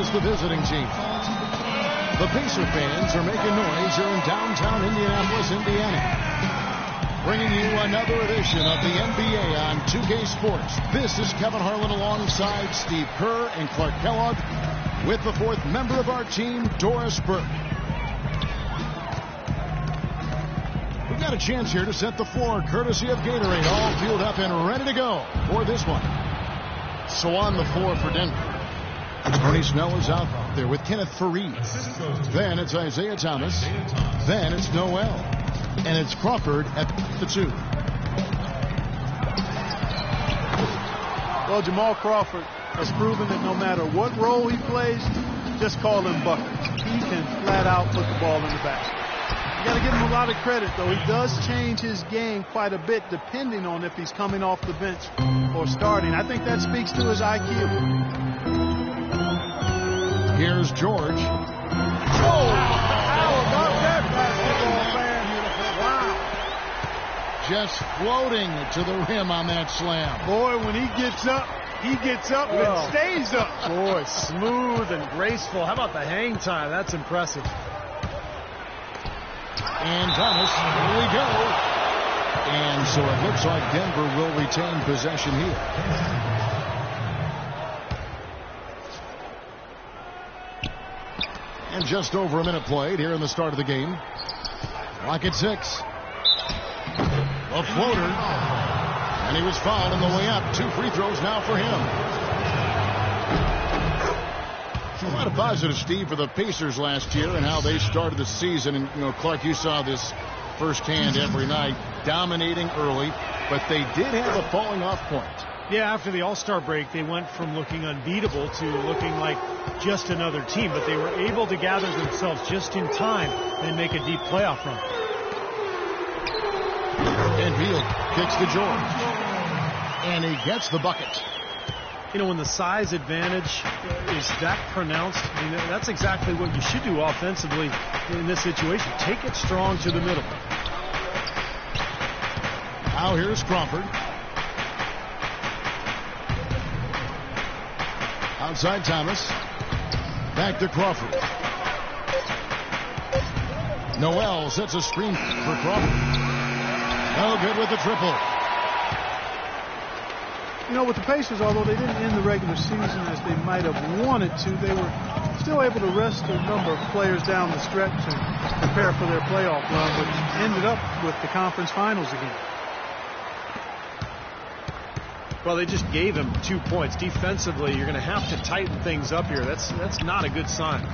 is the visiting team. The Pacer fans are making noise here in downtown Indianapolis, Indiana. Bringing you another edition of the NBA on 2K Sports. This is Kevin Harlan alongside Steve Kerr and Clark Kellogg with the fourth member of our team, Doris Burke. We've got a chance here to set the floor courtesy of Gatorade. All fueled up and ready to go for this one. So on the floor for Denver, Tony Snell is out there with Kenneth Faried. Then it's Isaiah Thomas. Then it's Noel. And it's Crawford at the 2. Well, Jamal Crawford has proven that no matter what role he plays, just call him Bucket. He can flat out put the ball in the basket. You got to give him a lot of credit, though. He does change his game quite a bit depending on if he's coming off the bench or starting. I think that speaks to his IQ. Here's George. Oh, how about that basketball, man? Wow. Just floating to the rim on that slam. Boy, when he gets up and stays up. Boy, smooth and graceful. How about the hang time? That's impressive. And Thomas, here we go. And so it looks like Denver will retain possession here. And just over a minute played here in the start of the game. Clock at 6. A floater. And he was fouled on the way up. 2 free throws now for him. A lot of positive, Steve, for the Pacers last year and how they started the season. And, you know, Clark, you saw this firsthand every night. Dominating early, but they did have a falling off point. Yeah, after the All-Star break, they went from looking unbeatable to looking like just another team, but they were able to gather themselves just in time and make a deep playoff run. And Beal kicks to George. And he gets the bucket. You know, when the size advantage is that pronounced, I mean, that's exactly what you should do offensively in this situation. Take it strong to the middle. Now here's Crawford. Outside Thomas. Back to Crawford. Noel sets a screen for Crawford. No good with the triple. You know, with the Pacers, although they didn't end the regular season as they might have wanted to, they were still able to rest a number of players down the stretch and prepare for their playoff run, which ended up with the conference finals again. Well, they just gave him 2 points. Defensively, you're going to have to tighten things up here. That's not a good sign.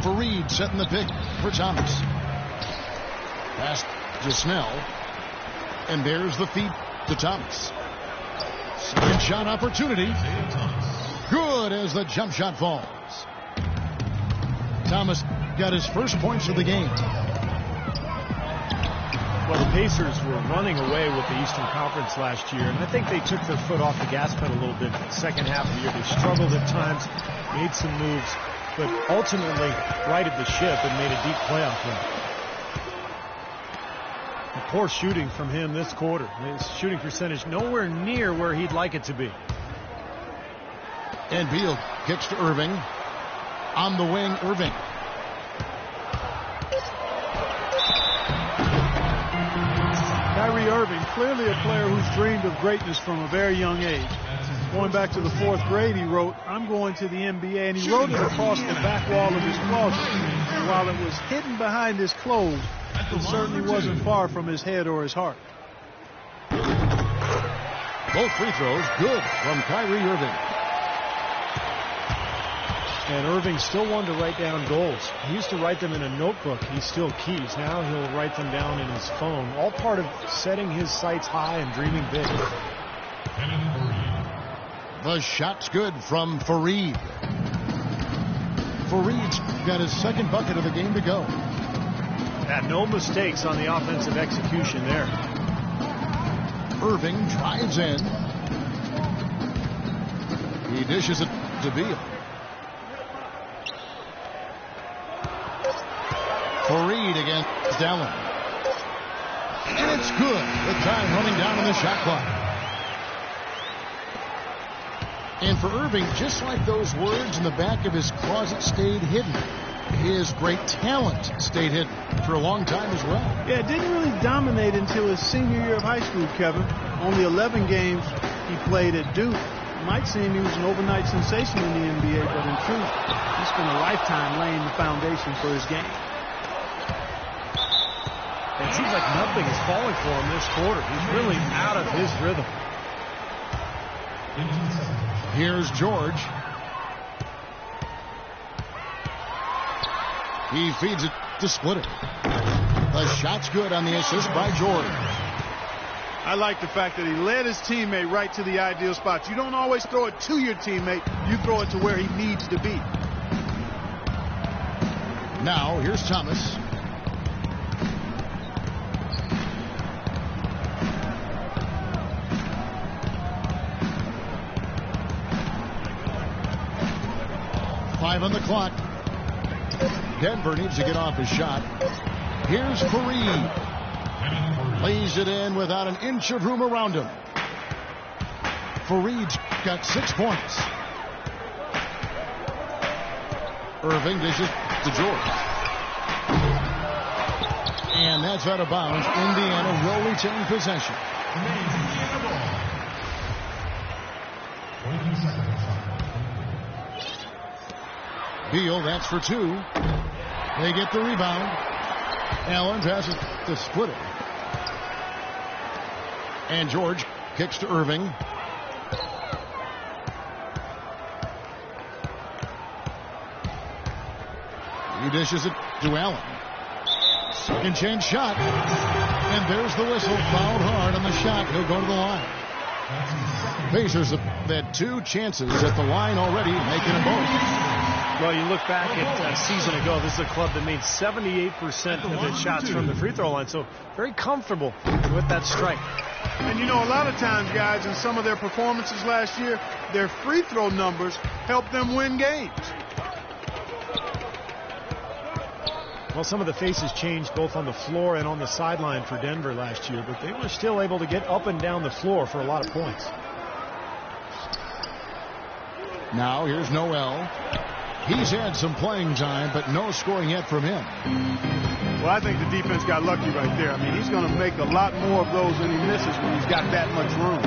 Faried setting the pick for Thomas. Pass to Snell. And there's the feed to Thomas. Second shot opportunity. Good as the jump shot falls. Thomas got his first points of the game. Well, the Pacers were running away with the Eastern Conference last year, and I think they took their foot off the gas pedal a little bit in the second half of the year. They struggled at times, made some moves, but ultimately righted the ship and made a deep playoff run. Poor shooting from him this quarter. His shooting percentage nowhere near where he'd like it to be. And Beal kicks to Irving. On the wing, Irving. Kyrie Irving, clearly a player who's dreamed of greatness from a very young age. Going back to the 4th grade, he wrote, "I'm going to the NBA," and he wrote it across the back wall of his closet. And while it was hidden behind his clothes, it certainly wasn't far from his head or his heart. Both free throws good from Kyrie Irving. And Irving still wanted to write down goals. He used to write them in a notebook. He still keys. Now he'll write them down in his phone. All part of setting his sights high and dreaming big. The shot's good from Faried. Faried's got his second bucket of the game to go. Yeah, no mistakes on the offensive execution there. Irving drives in. He dishes it to Beal. Faried against Allen. And it's good with time running down on the shot clock. And for Irving, just like those words in the back of his closet stayed hidden, his great talent stayed hidden for a long time as well. Yeah, it didn't really dominate until his senior year of high school, Kevin. Only 11 games he played at Duke. It might seem he was an overnight sensation in the NBA, but in truth, he spent a lifetime laying the foundation for his game. It seems like nothing is falling for him this quarter. He's really out of his rhythm. Here's George. He feeds it to Splitter. The shot's good on the assist by George. I like the fact that he led his teammate right to the ideal spot. You don't always throw it to your teammate. You throw it to where he needs to be. Now, here's Thomas. Five on the clock. Denver needs to get off his shot. Here's Fareed. Lays it in without an inch of room around him. Fareed's got 6 points. Irving dishes to George. And that's out of bounds. Indiana will retain possession. Beal, that's for 2. They get the rebound. Allen passes to Splitter. And George kicks to Irving. He dishes it to Allen. Second chance shot. And there's the whistle. Fouled hard on the shot. He'll go to the line. Pacers have had 2 chances at the line already, making them both. Well, you look back at a season ago, this is a club that made 78% of its shots from the free throw line, so very comfortable with that strike. And you know, a lot of times, guys, in some of their performances last year, their free throw numbers helped them win games. Well, some of the faces changed both on the floor and on the sideline for Denver last year, but they were still able to get up and down the floor for a lot of points. Now, here's Noel. He's had some playing time, but no scoring yet from him. Well, I think the defense got lucky right there. I mean, he's going to make a lot more of those than he misses when he's got that much room.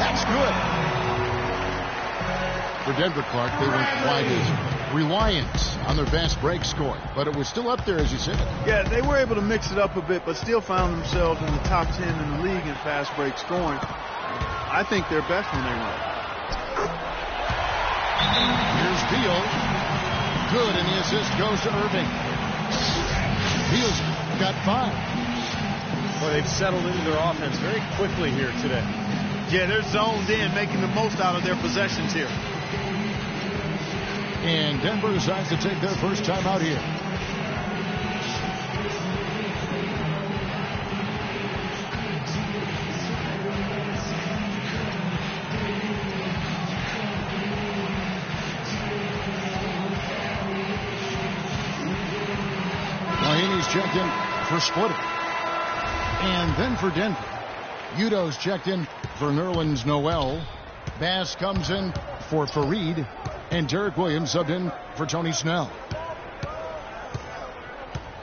That's good. For Denver, Clark, they weren't quite as reliant on their fast break score, but it was still up there, as you said. Yeah, they were able to mix it up a bit, but still found themselves in the top 10 in the league in fast break scoring. I think they're best when they run. Here's Beal. Good, and the assist goes to Irving. Beal's got 5. Well, they've settled into their offense very quickly here today. Yeah, they're zoned in, making the most out of their possessions here. And Denver decides to take their first time out here. Checked in for Splitter. And then for Denver, Udo's checked in for Nerlens Noel. Bass comes in for Fareed. And Derek Williams subbed in for Tony Snell.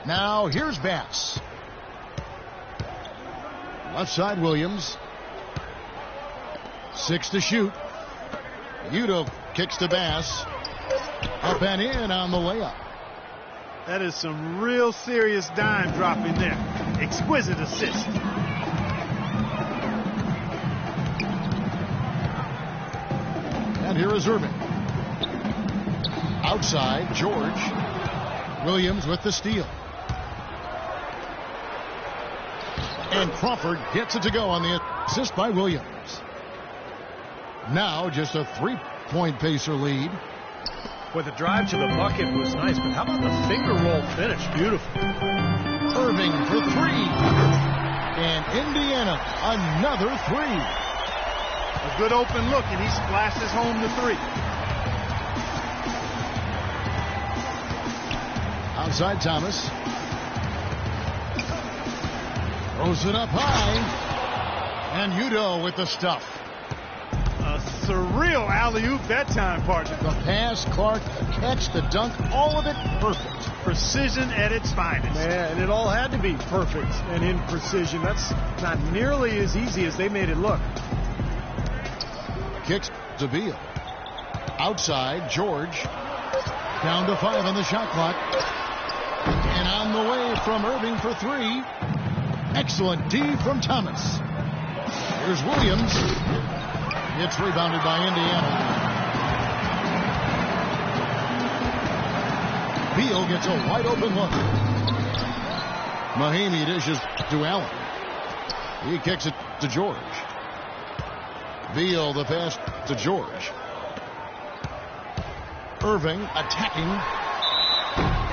Now here's Bass. Left side Williams. 6 to shoot. Udo kicks to Bass. Up and in on the layup. That is some real serious dime dropping there. Exquisite assist. And here is Irving. Outside, George. Williams with the steal. And Crawford gets it to go on the assist by Williams. Now just a 3-point Pacer lead. With the drive to the bucket was nice, but how about the finger roll finish? Beautiful. Irving for 3. And Indiana, another 3. A good open look, and he splashes home the 3. Outside Thomas. Throws it up high. And Udo with the stuff. That's a real alley-oop that time, partner. The pass, Clark, the catch, the dunk, all of it perfect. Precision at its finest. Man, and it all had to be perfect and in precision. That's not nearly as easy as they made it look. Kicks to Beal. Outside, George. Down to 5 on the shot clock. And on the way from Irving for 3. Excellent D from Thomas. Here's Williams. It's rebounded by Indiana. Beal gets a wide open look. Mahinmi dishes to Allen. He kicks it to George. Beal the pass to George. Irving attacking.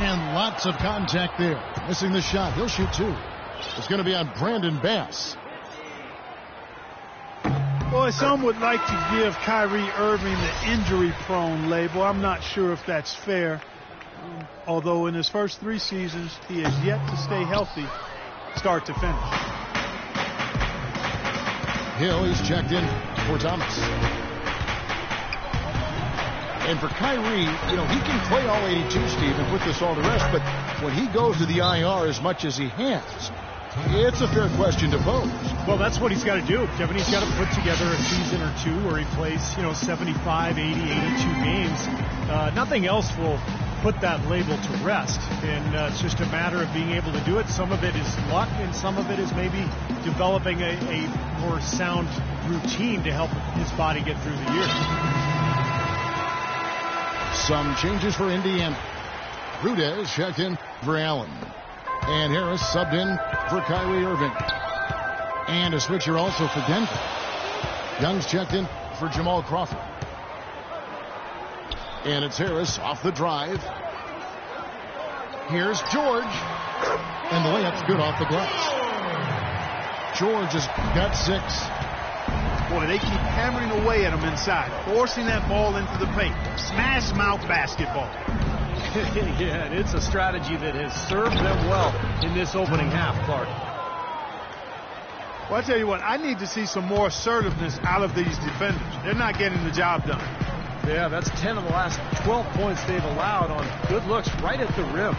And lots of contact there. Missing the shot. He'll shoot 2. It's going to be on Brandon Bass. Boy, some would like to give Kyrie Irving the injury-prone label. I'm not sure if that's fair. Although in his first 3 seasons, he has yet to stay healthy start to finish. Hill, he's checked in for Thomas. And for Kyrie, he can play all 82, Steve, and put this all to rest. But when he goes to the IR as much as he has, it's a fair question to pose. Well, that's what he's got to do, Kevin. He's got to put together a season or 2 where he plays, 75, 80, 82 games. Nothing else will put that label to rest. And it's just a matter of being able to do it. Some of it is luck, and some of it is maybe developing a more sound routine to help his body get through the year. Some changes for Indiana. Rudez checked in for Allen. And Harris subbed in for Kyrie Irving. And a switcher also for Denver. Young's checked in for Jamal Crawford. And it's Harris off the drive. Here's George. And the layup's good off the glass. George has got 6. Boy, they keep hammering away at him inside, forcing that ball into the paint. Smash mouth basketball. Yeah, and it's a strategy that has served them well in this opening half, Clark. Well, I tell you what, I need to see some more assertiveness out of these defenders. They're not getting the job done. Yeah, that's 10 of the last 12 points they've allowed on good looks right at the rim.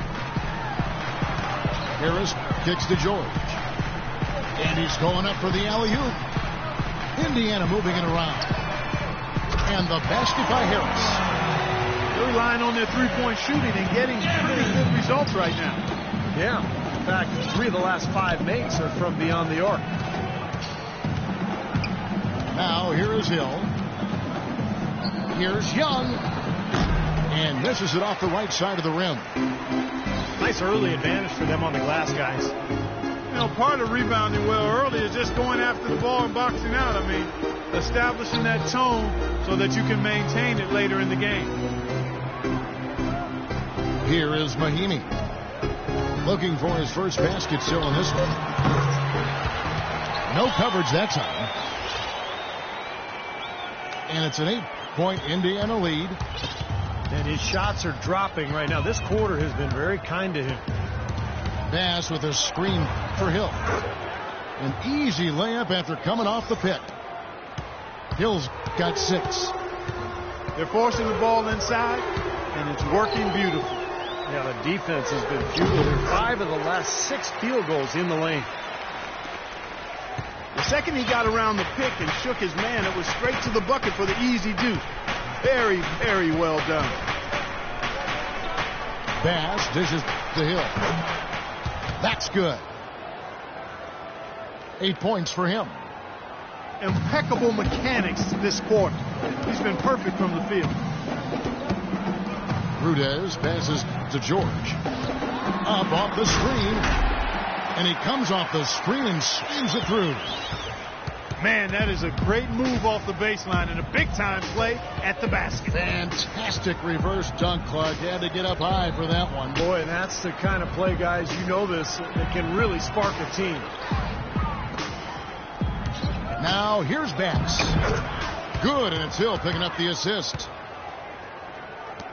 Harris kicks to George. And he's going up for the alley-oop. Indiana moving it around. And the basket by Harris. They're relying on their three-point shooting and getting pretty good results right now. Yeah. In fact, 3 of the last 5 makes are from beyond the arc. Now, here is Hill. Here's Young. And misses it off the right side of the rim. Nice early advantage for them on the glass, guys. Part of rebounding well early is just going after the ball and boxing out. I mean, establishing that tone so that you can maintain it later in the game. Here is Mahinmi. Looking for his first basket still in this one. No coverage that time. And it's an 8-point Indiana lead. And his shots are dropping right now. This quarter has been very kind to him. Bass with a screen for Hill. An easy layup after coming off the pick. Hill's got 6. They're forcing the ball inside, and it's working beautifully. Yeah, the defense has been beautiful. 5 of the last 6 field goals in the lane. The second he got around the pick and shook his man, it was straight to the bucket for the easy deuce. Very, very well done. Bass dishes to Hill. That's good. 8 points for him. Impeccable mechanics this quarter. He's been perfect from the field. Rudez passes to George. Up off the screen. And he comes off the screen and slams it through. Man, that is a great move off the baseline and a big-time play at the basket. Fantastic reverse dunk, Clark. Had to get up high for that one. Boy, and that's the kind of play, guys, you know this, that can really spark a team. Now, here's Bass. Good, and it's Hill picking up the assist.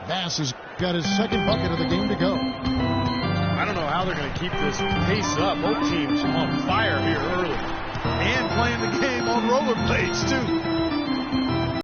Bass has got his second bucket of the game to go. I don't know how they're going to keep this pace up. Both teams on fire here early. And playing the game on rollerblades, too.